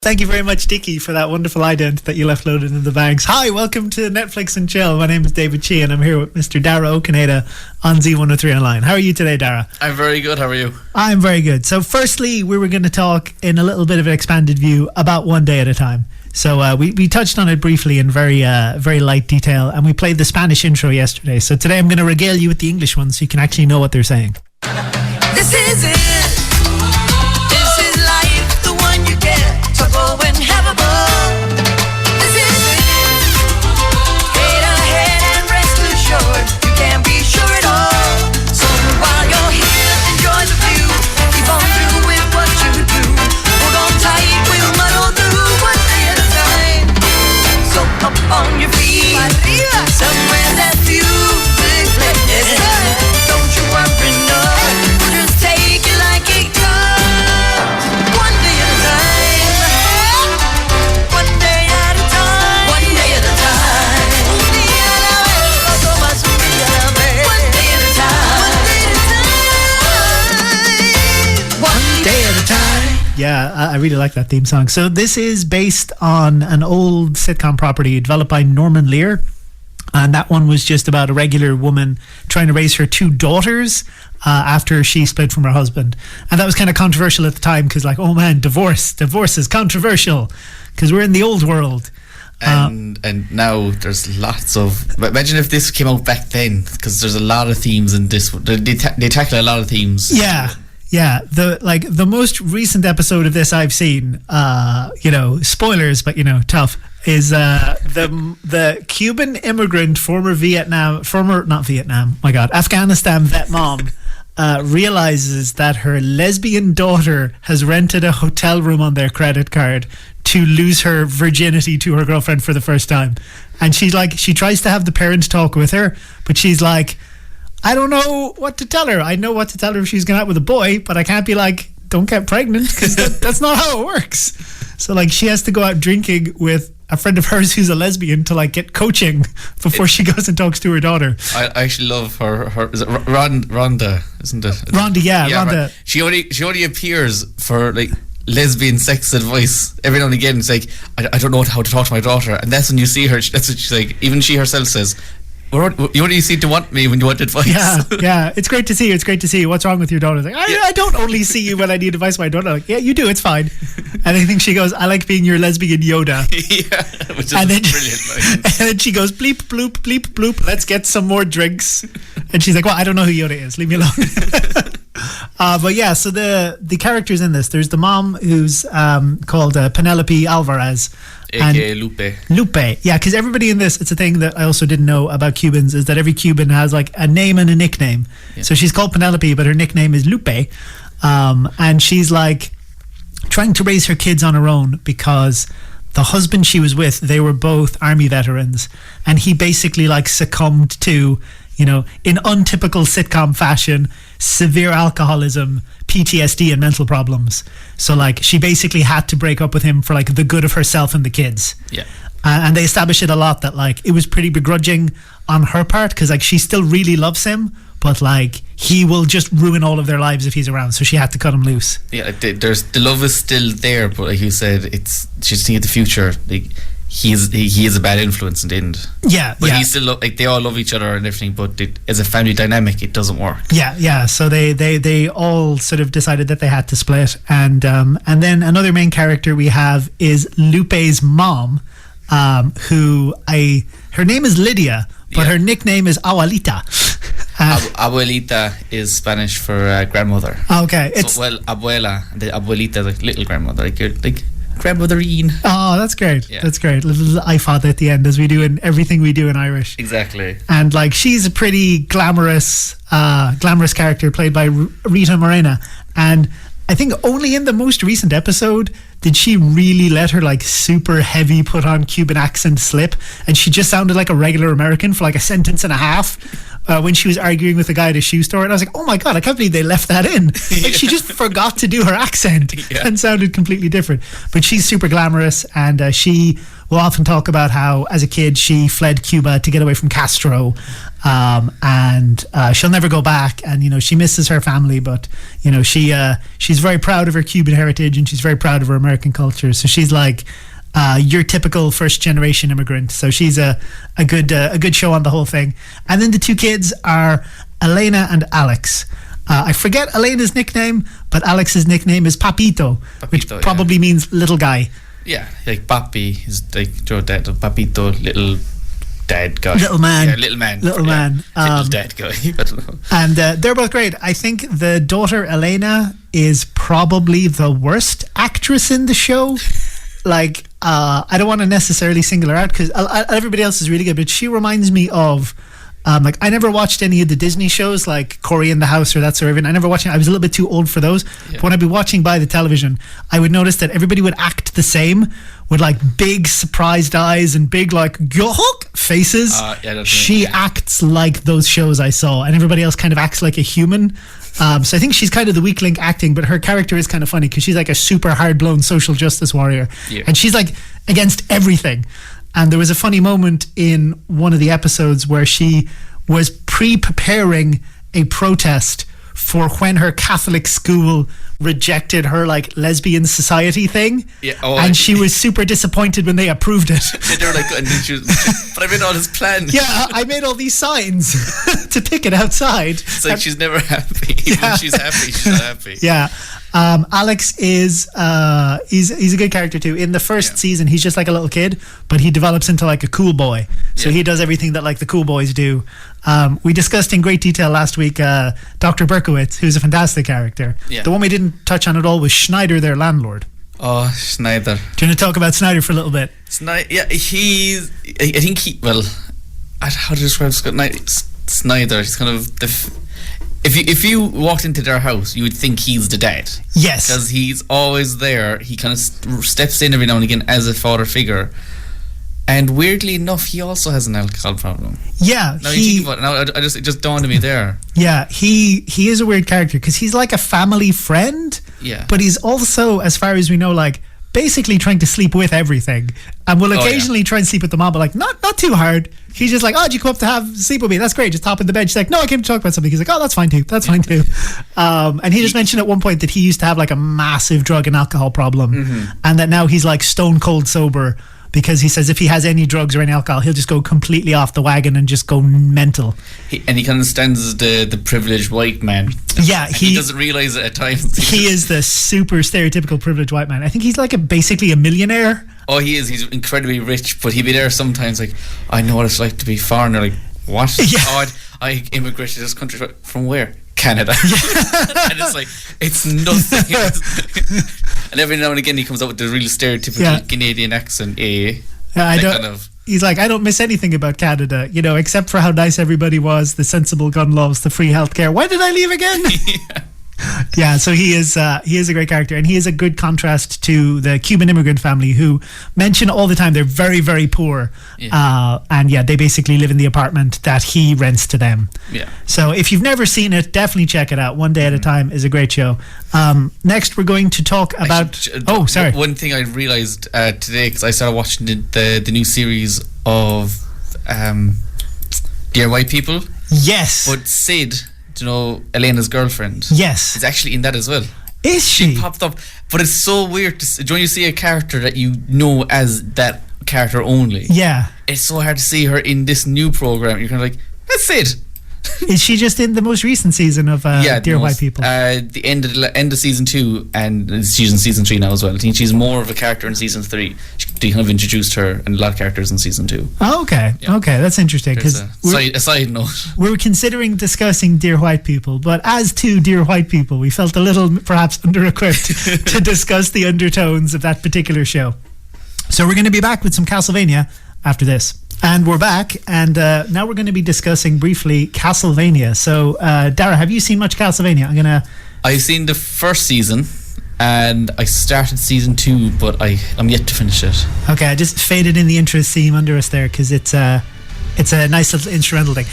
Thank you very much, Dickie, for that wonderful ident that you left loaded in the bags. Hi, welcome to Netflix and Chill. My name is David Chi and I'm here with Mr. Dara Okaneda on Z103 Online. How are you today, Dara? I'm very good. How are you? I'm very good. So firstly, we were going to talk in a little bit of an expanded view about One Day at a Time. So we touched on it briefly in very light detail, and we played the Spanish intro yesterday. So today I'm going to regale you with the English one so you can actually know what they're saying. This is it. This is life, the one you get to go and have a ball. This is it. Straight ahead and rest assured, you can't be sure at all. So while you're here, enjoy the view. Keep on doing what you do. Hold on tight, we'll muddle through one day at a time. So up on your feet, somewhere that music plays. Don't you worry, no. Just take it like it comes. One day at a time. One day at a time. One day at a time. One day at a time. One day at a time. Yeah, I really like that theme song. So this is based on an old sitcom property developed by Norman Lear. And that one was just about a regular woman trying to raise her two daughters after she split from her husband. And that was kind of controversial at the time because, like, oh man, divorce is controversial because we're in the old world. And now there's lots of... Imagine if this came out back then, because there's a lot of themes in this. They tackle a lot of themes. Yeah. The most recent episode of this I've seen, spoilers, but tough, is the Cuban immigrant, Afghanistan vet mom realizes that her lesbian daughter has rented a hotel room on their credit card to lose her virginity to her girlfriend for the first time. And she tries to have the parents talk with her, but she's like, I don't know what to tell her. I know what to tell her if she's going out with a boy, but I can't be like, don't get pregnant, because that's not how it works. So she has to go out drinking with a friend of hers who's a lesbian to get coaching before she goes and talks to her daughter. I actually love her is it Rhonda, isn't it? Rhonda, yeah. Rhonda. She only appears for lesbian sex advice every now and again. It's like, I don't know how to talk to my daughter, and that's when you see her. That's what she's like. Even she herself says, you only seem to want me when you want advice. Yeah. It's great to see you. What's wrong with your daughter? Like, I don't only see you when I need advice from my daughter. Like, yeah, you do. It's fine. And I think she goes, I like being your lesbian Yoda. Yeah, which is brilliant. And then she goes, bleep, bloop, bleep, bloop. Let's get some more drinks. And she's like, well, I don't know who Yoda is. Leave me alone. But yeah, so the characters in this, there's the mom who's called Penelope Alvarez. A.K.A. Lupe. Yeah, because everybody in this, it's a thing that I also didn't know about Cubans, is that every Cuban has a name and a nickname. Yeah. So she's called Penelope, but her nickname is Lupe. And she's trying to raise her kids on her own because the husband she was with, they were both army veterans. And he basically succumbed to, in untypical sitcom fashion, severe alcoholism, PTSD and mental problems. So she basically had to break up with him for the good of herself and the kids. Yeah. And they established it a lot that it was pretty begrudging on her part because she still really loves him, but he will just ruin all of their lives if he's around, so she had to cut him loose. Yeah, there's the love is still there, but like you said, she's thinking of the future. He is a bad influence in the end. Yeah, but he still they all love each other and everything, but as a family dynamic, it doesn't work. Yeah. So they all sort of decided that they had to split, and then another main character we have is Lupe's mom, her name is Lydia, but her nickname is Abuelita. Abuelita is Spanish for grandmother. Okay, abuela, the abuelita, little grandmother, grandmotherine. Oh, that's great. Yeah. That's great. Little iPod at the end, as we do in everything we do in Irish. Exactly. And she's a pretty glamorous character played by Rita Moreno. And I think only in the most recent episode did she really let her super heavy put on Cuban accent slip, and she just sounded like a regular American for a sentence and a half when she was arguing with the guy at a shoe store. And I was like, oh my god, I can't believe they left that in. She just forgot to do her accent and sounded completely different. But she's super glamorous, and she will often talk about how as a kid she fled Cuba to get away from Castro, and she'll never go back. And she misses her family, but she's very proud of her Cuban heritage, and she's very proud of her American culture. So she's like your typical first generation immigrant. So she's a good show on the whole thing. And then the two kids are Elena and Alex. I forget Elena's nickname, but Alex's nickname is Papito, which probably means little guy. Yeah, like Papi is like Joe Dad, Papito, little dad guy. Little man. Yeah, little man. Little man. Little dad guy. I don't know. And they're both great. I think the daughter, Elena, is probably the worst actress in the show. Like, I don't want to necessarily single her out because everybody else is really good, but she reminds me of like, I never watched any of the Disney shows like Cory in the House or that sort of thing. I never watched it. I was a little bit too old for those. Yeah. But when I'd be watching by the television, I would notice that everybody would act the same with like big surprised eyes and big like yuck faces. She acts like those shows I saw, and everybody else kind of acts like a human. So I think she's kind of the weak link acting, but her character is kind of funny because she's like a super hard-blown social justice warrior. Yeah. And she's like against everything. And there was a funny moment in one of the episodes where she was pre-preparing a protest for when her Catholic school rejected her like lesbian society thing. Yeah, and she was super disappointed when they approved it. They were like, and then she was, but I made all this plan. Yeah, I made all these signs to pick it outside. It's like she's never happy. Even when she's happy, she's not happy. Yeah. Alex is he's a good character too. In the first season, he's just like a little kid, but he develops into like a cool boy. So he does everything that like the cool boys do. We discussed in great detail last week Dr. Berkowitz, who's a fantastic character. Yeah. The one we didn't touch on at all was Schneider, their landlord. Oh, Schneider. Do you want to talk about Schneider for a little bit? Yeah, I think how to describe Schneider? He's kind of if you walked into their house, you would think he's the dad. Yes. Because he's always there. He kind of steps in every now and again as a father figure. And weirdly enough, he also has an alcohol problem. Yeah. Now you think about it, now it just dawned on me there. Yeah, he is a weird character because he's like a family friend. Yeah. But he's also, as far as we know, like basically trying to sleep with everything, and will occasionally try and sleep with the mom, but like not too hard. He's just like, oh, did you come up to sleep with me? That's great. Just hop in the bed. She's like, no, I came to talk about something. He's like, oh, that's fine too. And he just mentioned at one point that he used to have like a massive drug and alcohol problem, and that now he's like stone cold sober because he says if he has any drugs or any alcohol, he'll just go completely off the wagon and just go mental. He kind of stands as the privileged white man. Yeah, he doesn't realize it at times. He is the super stereotypical privileged white man. I think he's like basically a millionaire. Oh, he is. He's incredibly rich, but he'd be there sometimes like, I know what it's like to be foreigner. Like, what? Yeah. Oh, I immigrated to this country. From where? Canada. And it's like, it's nothing. And every now and again he comes out with the really stereotypical Canadian accent. He's like, I don't miss anything about Canada, except for how nice everybody was, the sensible gun laws, the free healthcare. Why did I leave again? Yeah, so he is a great character, and he is a good contrast to the Cuban immigrant family who mention all the time they're very, very poor. And they basically live in the apartment that he rents to them. Yeah. So if you've never seen it, definitely check it out. One Day at a Time is a great show. Next, we're going to talk about... sorry. One thing I realised today, because I started watching the new series of Dear White People. Yes. But Sid... Elena's girlfriend. Yes. Is actually in that as well. Is she? She popped up. But it's so weird when you see a character that you know as that character only. Yeah. It's so hard to see her in this new program. You're kind of like, that's it. Is she just in the most recent season of Dear White People? The end of season 2, and she's in season 3 now as well. I think she's more of a character in season 3. They kind of introduced her and a lot of characters in season 2. Oh, okay. Yeah. Okay, that's interesting. Because a side note. We were considering discussing Dear White People, but as to Dear White People, we felt a little perhaps under-equipped to discuss the undertones of that particular show. So we're going to be back with some Castlevania after this. And we're back, and now we're going to be discussing briefly Castlevania. So, Dara, have you seen much Castlevania? I've seen the first season, and I started season 2, but I'm yet to finish it. Okay, I just faded in the intro theme under us there because it's a nice little instrumental thing.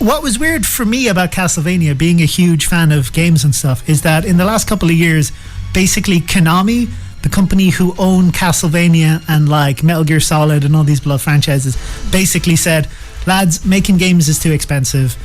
What was weird for me about Castlevania, being a huge fan of games and stuff, is that in the last couple of years, basically Konami, the company who own Castlevania and like Metal Gear Solid and all these blood franchises, basically said, lads, making games is too expensive.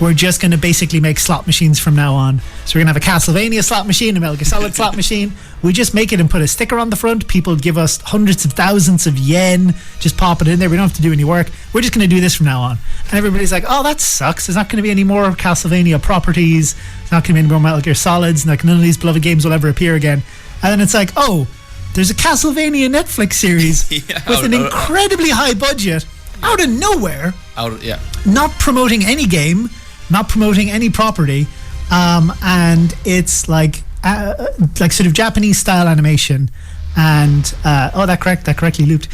We're just going to basically make slot machines from now on. So we're going to have a Castlevania slot machine, a Metal Gear Solid slot machine. We just make it and put a sticker on the front. People give us hundreds of thousands of yen. Just pop it in there. We don't have to do any work. We're just going to do this from now on. And everybody's like, oh, that sucks. There's not going to be any more Castlevania properties. There's not going to be any more Metal Gear Solids. Like, none of these beloved games will ever appear again. And then it's like, oh, there's a Castlevania Netflix series with an incredibly high budget out of nowhere. Not promoting any game, not promoting any property, and it's like sort of Japanese style animation, and that correctly looped,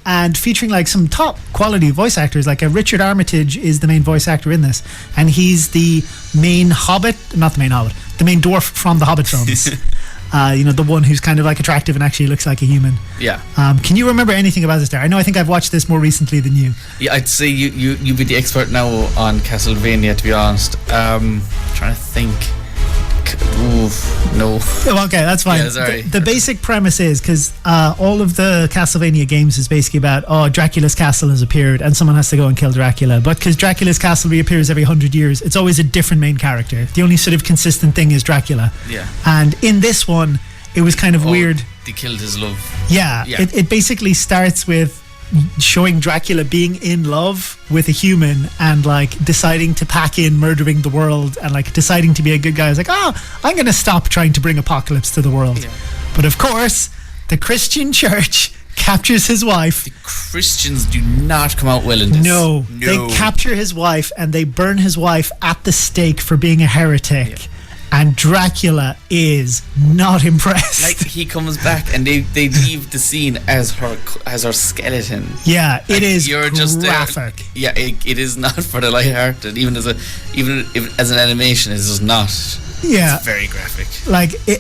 and featuring like some top quality voice actors. Like Richard Armitage is the main voice actor in this, and he's the main the main dwarf from the Hobbit films. The one who's kind of like attractive and actually looks like a human. Yeah. Can you remember anything about this, Dara? I think I've watched this more recently than you. Yeah, I'd say you be the expert now on Castlevania, to be honest. Trying to think. No. Oh, okay, that's fine. Yeah, sorry. The basic premise is, because all of the Castlevania games is basically about, Dracula's castle has appeared and someone has to go and kill Dracula. But because Dracula's castle reappears every 100 years, it's always a different main character. The only sort of consistent thing is Dracula. Yeah. And in this one, it was kind of weird. They killed his love. Yeah. It basically starts with showing Dracula being in love with a human and like deciding to pack in murdering the world and like deciding to be a good guy. It's like, I'm going to stop trying to bring apocalypse to the world. Yeah. But of course, the Christian church captures his wife. The Christians do not come out well in this. No. They capture his wife and they burn his wife at the stake for being a heretic. Yeah. And Dracula is not impressed. Like, he comes back and they leave the scene as her skeleton. Yeah, it is you're graphic. Just it is not for the lighthearted. Even as an animation, it is not. Yeah, it's very graphic.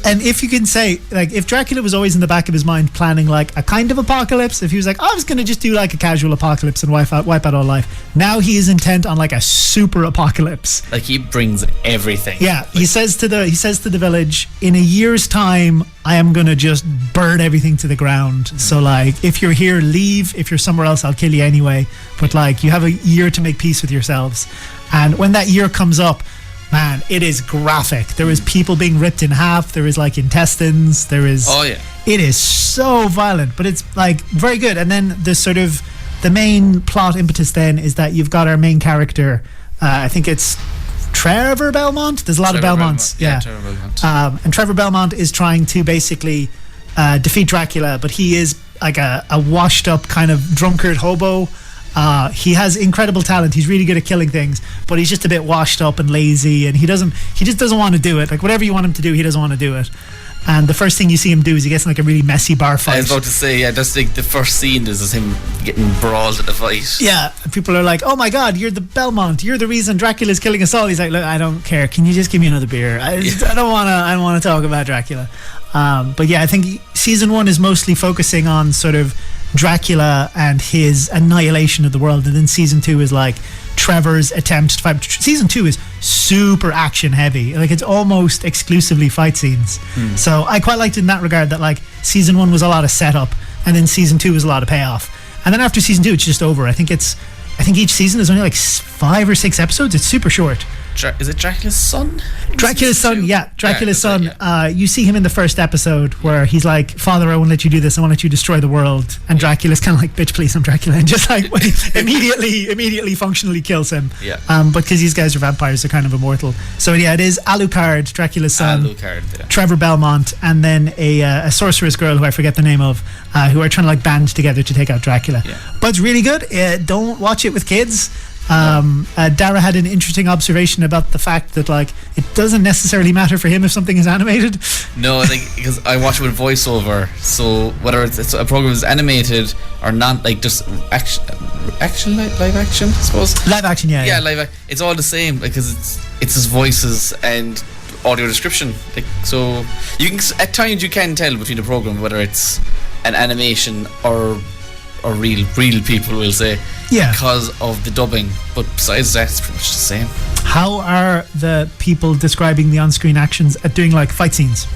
And if you can say, like, if Dracula was always in the back of his mind planning like a kind of apocalypse, if he was like, I was going to just do like a casual apocalypse and wipe out all life. Now he is intent on like a super apocalypse. Like, he brings everything. Yeah, he says to the village, in a year's time, I am going to just burn everything to the ground. Mm-hmm. So like, if you're here, leave. If you're somewhere else, I'll kill you anyway. But like, you have a year to make peace with yourselves. And when that year comes up, man, it is graphic. There is people being ripped in half. There is like intestines. There is. Oh yeah. It is so violent, but it's like very good. And then the main plot impetus then is that you've got our main character. I think it's Trevor Belmont. There's a lot of Belmonts. Yeah. Trevor Belmont. And Trevor Belmont is trying to basically defeat Dracula, but he is like a washed up kind of drunkard hobo. He has incredible talent. He's really good at killing things, but he's just a bit washed up and lazy, and he just doesn't want to do it. Like, whatever you want him to do, he doesn't want to do it. And the first thing you see him do is he gets in like a really messy bar fight. I was about to say, that's like the first scene is him getting brawled at the fight. Yeah, people are like, oh my god, you're the Belmont, you're the reason Dracula's killing us all. He's like, look, I don't care, can you just give me another beer? I don't want to talk about Dracula. But yeah, I think season 1 is mostly focusing on sort of Dracula and his annihilation of the world, and then season 2 is like Trevor's attempt to fight. Season 2 is super action heavy, like it's almost exclusively fight scenes. So I quite liked it in that regard, that like season 1 was a lot of setup and then season 2 was a lot of payoff, and then after season 2 it's just over. I think each season is only like 5 or 6 episodes. It's super short. Is it Dracula's son? Dracula's son, yeah. Dracula's son. You see him in the first episode where he's like, Father, I won't let you do this. I won't let you destroy the world. And Dracula's kind of like, bitch, please, I'm Dracula. And just like immediately functionally kills him. Yeah. But because these guys are vampires, they're kind of immortal. So yeah, it is Alucard, Dracula's son. Alucard, yeah. Trevor Belmont, and then a sorceress girl who I forget the name of, who are trying to like band together to take out Dracula. Yeah. But it's really good. Don't watch it with kids. Dara had an interesting observation about the fact that like it doesn't necessarily matter for him if something is animated. No, like, because I watch it with voiceover, so whether it's a program is animated or not, like just action live action, I suppose. Live action, yeah. It's all the same, because it's his voices and audio description. Like, so you can at times you can tell between the program whether it's an animation or real people, will say, because of the dubbing. But besides that, it's pretty much the same. How are the people describing the on-screen actions at doing like fight scenes?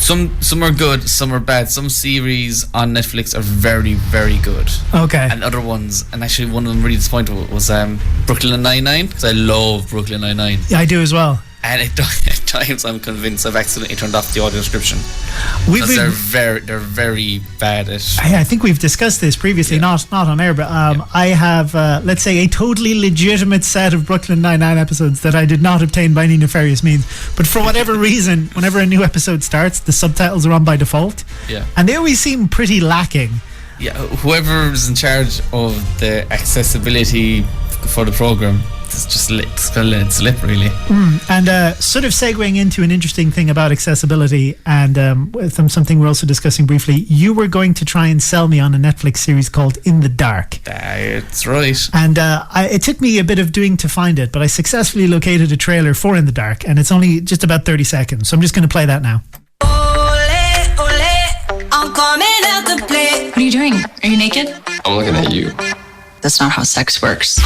Some are good, some are bad. Some series on Netflix are very, very good. Okay. And other ones, and actually one of them really disappointed was Brooklyn Nine-Nine, because I love Brooklyn Nine-Nine. Yeah, I do as well. And at times I'm convinced I've accidentally turned off the audio description. They're very bad at. I think we've discussed this previously, not on air, but I have, let's say, a totally legitimate set of Brooklyn Nine-Nine episodes that I did not obtain by any nefarious means. But for whatever reason, whenever a new episode starts, the subtitles are on by default. Yeah. And they always seem pretty lacking. Yeah, whoever's in charge of the accessibility for the program, it's just gonna let it slip, really. And sort of segueing into an interesting thing about accessibility, and something we're also discussing briefly, you were going to try and sell me on a Netflix series called In the Dark. That's right. And it took me a bit of doing to find it, but I successfully located a trailer for In the Dark, and it's only just about 30 seconds, so I'm just going to play that now. Ole, ole, I'm coming out to play. What are you doing? Are you naked? I'm looking at you. That's not how sex works.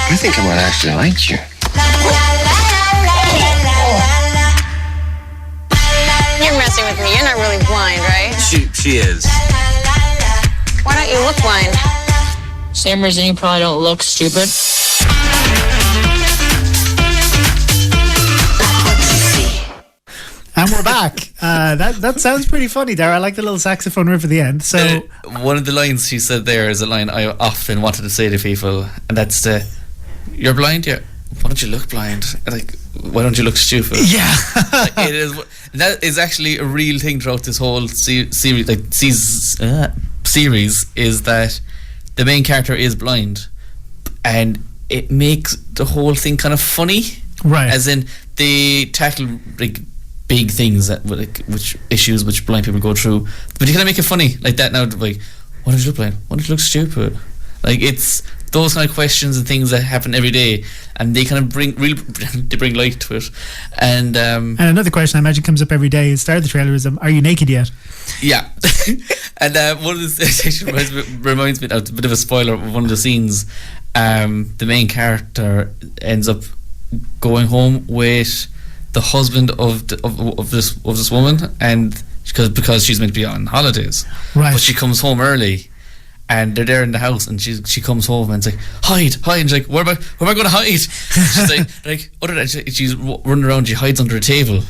I think I might actually like you. You're messing with me. You're not really blind, right? She is. Why don't you look blind? Same reason you probably don't look stupid. And we're back. That sounds pretty funny, Dara. I like the little saxophone riff at the end. So one of the lines she said there is a line I often wanted to say to people, and that's the, "You're blind, yeah. Why don't you look blind? Like, why don't you look stupid?" yeah. Like, it is. That is actually a real thing throughout this whole series. Like series is that the main character is blind, and it makes the whole thing kind of funny. Right. As in, they tackle like big things that which issues which blind people go through, but you kind of make it funny like that now. Like, why don't you look blind? Why don't you look stupid? Like, it's those kind of questions and things that happen every day, and they kind of bring light to it. And another question I imagine comes up every day. Start of the trailer is, "Are you naked yet?" Yeah. And one of the reminds me, a bit of a spoiler of one of the scenes. The main character ends up going home with the husband of this woman, and because she's meant to be on holidays, right? But she comes home early, and they're there in the house, and she comes home and it's like, hide, and she's like, where am I going to hide? She's like other than she's running around, she hides under a table.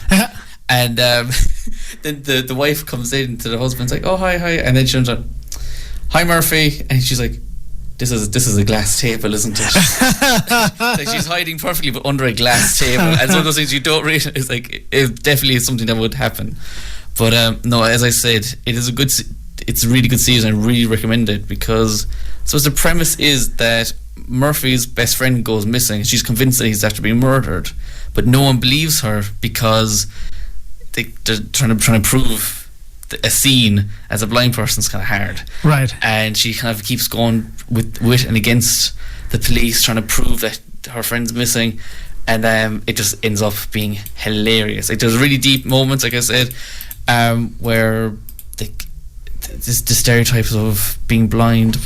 And then the wife comes in to the husband's like, oh, hi, and then she comes on, "Hi, Murphy," and she's like, This is a glass table, isn't it? Like, she's hiding perfectly, but under a glass table. And it's one of those things you don't really. It's like, it definitely is something that would happen. But no, as I said, it's a really good season. I really recommend it, because so the premise is that Murphy's best friend goes missing. She's convinced that he's after being murdered, but no one believes her because they're trying to prove a scene as a blind person is kind of hard, right? And she kind of keeps going with and against the police, trying to prove that her friend's missing, and it just ends up being hilarious. Like, there's really deep moments, like I said, where the stereotypes of being blind,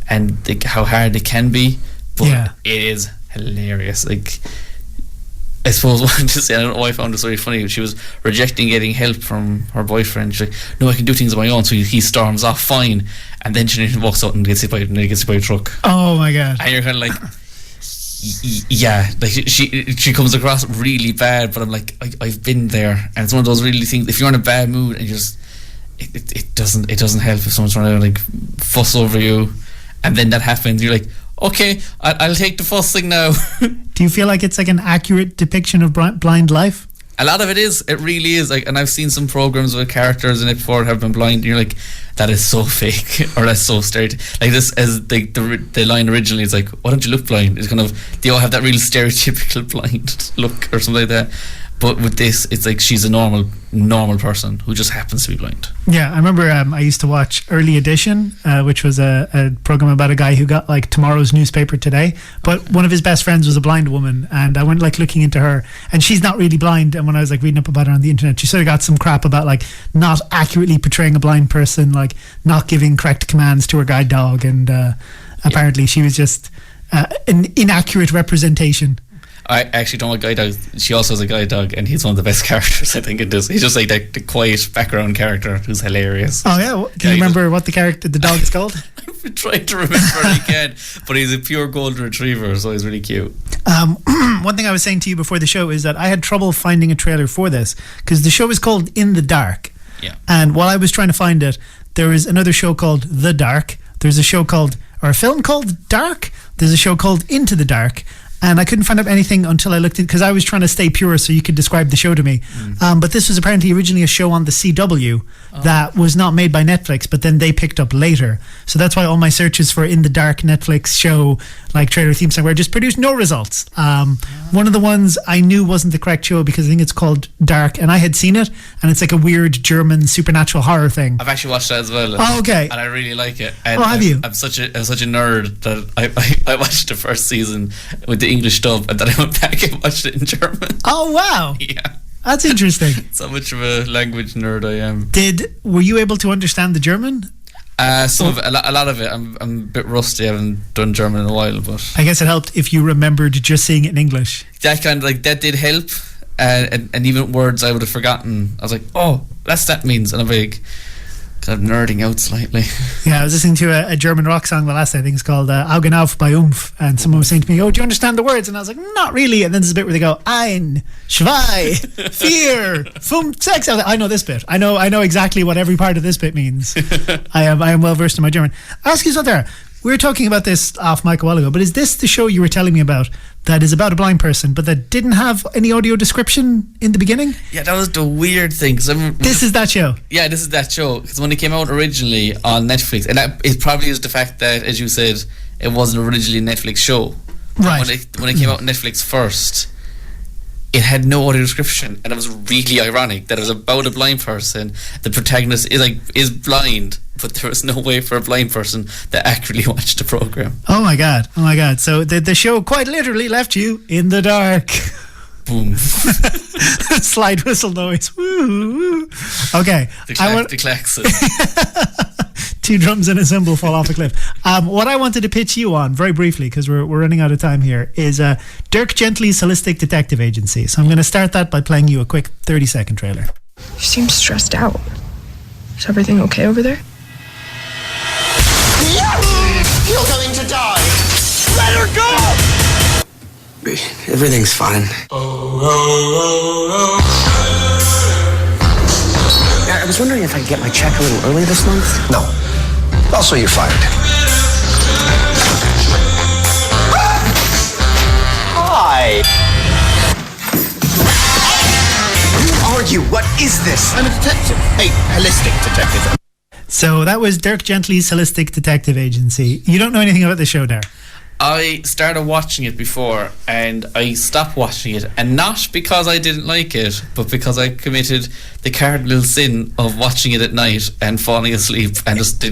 and how hard it can be, but it is hilarious. Like, I suppose what to say, I don't know why I found this very funny. She was rejecting getting help from her boyfriend. She's like, "No, I can do things on my own." So he storms off fine, and then she walks out and gets hit by a truck. Oh my god! And you're kind of like, yeah, like she comes across really bad, but I'm like, I've been there, and it's one of those really things. If you're in a bad mood and you just it doesn't help if someone's trying to like fuss over you, and then that happens. You're like, okay, I'll take the fussing now. Do you feel like it's like an accurate depiction of blind life? A lot of it is. It really is. Like, and I've seen some programs with characters in it before that have been blind, and you're like, that is so fake, or that's so stereotypical. Like this, as the line originally is like, "Why don't you look blind?" It's kind of, they all have that real stereotypical blind look or something like that. But with this, it's like she's a normal person who just happens to be blind. Yeah, I remember I used to watch Early Edition, which was a program about a guy who got like tomorrow's newspaper today. But one of his best friends was a blind woman, and I went like looking into her, and she's not really blind. And when I was like reading up about her on the internet, she sort of got some crap about like not accurately portraying a blind person, like not giving correct commands to her guide dog, and apparently she was just an inaccurate representation. I actually don't want guide dog. She also has a guide dog, and he's one of the best characters I think in this. He's just like the quiet background character who's hilarious. Oh yeah, can you remember what the dog is called? I've been trying to remember it again, but he's a pure golden retriever, so he's really cute. One thing I was saying to you before the show is that I had trouble finding a trailer for this because the show is called In the Dark. Yeah. And while I was trying to find it, there is another show called The Dark. There's a show called, or a film called Dark. There's a show called Into the Dark. And I couldn't find out anything until I looked at, because I was trying to stay pure so you could describe the show to me. But this was apparently originally a show on the CW that was not made by Netflix, but then they picked up later. So that's why all my searches for In the Dark Netflix show, like trailer theme song, were just produced no results. One of the ones I knew wasn't the correct show because I think it's called Dark, and I had seen it, and it's like a weird German supernatural horror thing. I've actually watched that as well. Oh, okay. And I really like it. And have you? I'm such a nerd that I watched the first season with the English dub, and then I went back and watched it in German. Oh, wow. Yeah. That's interesting. So much of a language nerd I am. Were you able to understand the German? Some of it, a lot of it. I'm a bit rusty. I haven't done German in a while, but I guess it helped if you remembered just seeing it in English. that kind of like that did help. And even words I would have forgotten. I was like, oh, that means, and I'm like, kind of nerding out slightly. Yeah, I was listening to a German rock song the last day. I think it's called Augen auf bei Umf, and someone was saying to me, "Oh, do you understand the words?" And I was like, "Not really." And then there's a bit where they go, "Ein, zwei, vier, fünf, sechs." I was like, "I know this bit. I know exactly what every part of this bit means." I am well versed in my German. I'll ask you something there. We were talking about this off mic a while ago, but is this the show you were telling me about that is about a blind person, but that didn't have any audio description in the beginning? Yeah, that was the weird thing. This is that show. Yeah, this is that show. Because when it came out originally on Netflix, and it probably is the fact that, as you said, it wasn't originally a Netflix show. Right. When it came out on Netflix first, it had no audio description, and it was really ironic that it was about a blind person. The protagonist is blind, but there was no way for a blind person to accurately watch the program. Oh my god. So the show quite literally left you in the dark. Boom. Slide whistle noise. Woo. Okay. The klaxon. Two drums and a cymbal fall off a cliff. What I wanted to pitch you on, very briefly, because we're running out of time here, is Dirk Gently's Holistic Detective Agency. So I'm going to start that by playing you a quick 30-second trailer. You seem stressed out. Is everything okay over there? You're going to die. Let her go. Everything's fine. I was wondering if I could get my check a little early this month. No. Also, you're fired. Hi. Who are you? What is this? I'm a detective. A holistic detective. So that was Dirk Gently's Holistic Detective Agency. You don't know anything about the show, Dara? I started watching it before, and I stopped watching it, and not because I didn't like it, but because I committed the cardinal sin of watching it at night and falling asleep, and just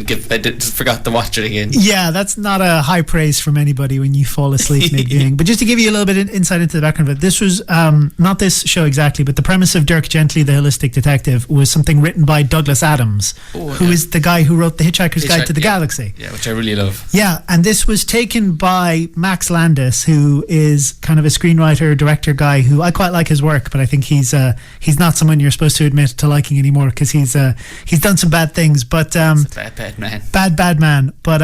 forgot to watch it again. Yeah, that's not a high praise from anybody when you fall asleep mid-viewing. But just to give you a little bit of insight into the background of it, this was not this show exactly, but the premise of Dirk Gently, the Holistic Detective, was something written by Douglas Adams, who is the guy who wrote The Hitchhiker's Guide to the Galaxy. Yeah, which I really love. Yeah, and this was taken by Max Landis, who is kind of a screenwriter, director guy who I quite like his work, but I think he's not someone you're supposed to admit to liking anymore because he's done some bad things. But he's a bad man. Bad man. But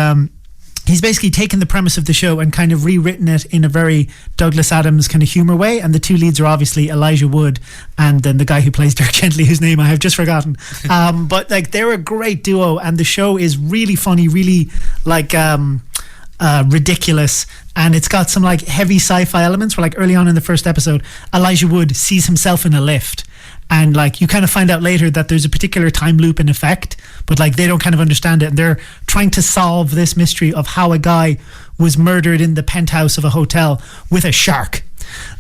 he's basically taken the premise of the show and kind of rewritten it in a very Douglas Adams kind of humor way. And the two leads are obviously Elijah Wood and then the guy who plays Dirk Gently, whose name I have just forgotten. But like they're a great duo, and the show is really funny, really like ridiculous, and it's got some like heavy sci-fi elements where like early on in the first episode Elijah Wood sees himself in a lift, and like you kind of find out later that there's a particular time loop in effect, but like they don't kind of understand it, and they're trying to solve this mystery of how a guy was murdered in the penthouse of a hotel with a shark.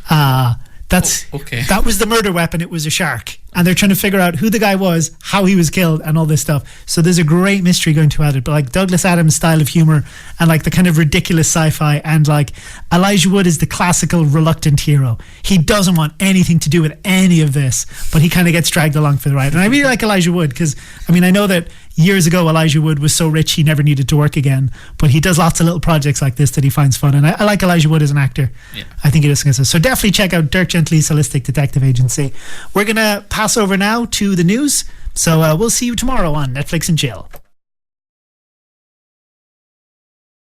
That was the murder weapon. It was a shark. and they're trying to figure out who the guy was, how he was killed, and all this stuff. So there's a great mystery going throughout it. But like Douglas Adams' style of humor, and like the kind of ridiculous sci-fi, and like Elijah Wood is the classical reluctant hero. He doesn't want anything to do with any of this, but he kind of gets dragged along for the ride. And I really like Elijah Wood because, I mean, I know that years ago Elijah Wood was so rich he never needed to work again, but he does lots of little projects like this that he finds fun, and I like Elijah Wood as an actor. I think he does things. So definitely check out Dirk Gently's Holistic Detective Agency. We're gonna pass over now to the news, so we'll see you tomorrow on Netflix and Chill.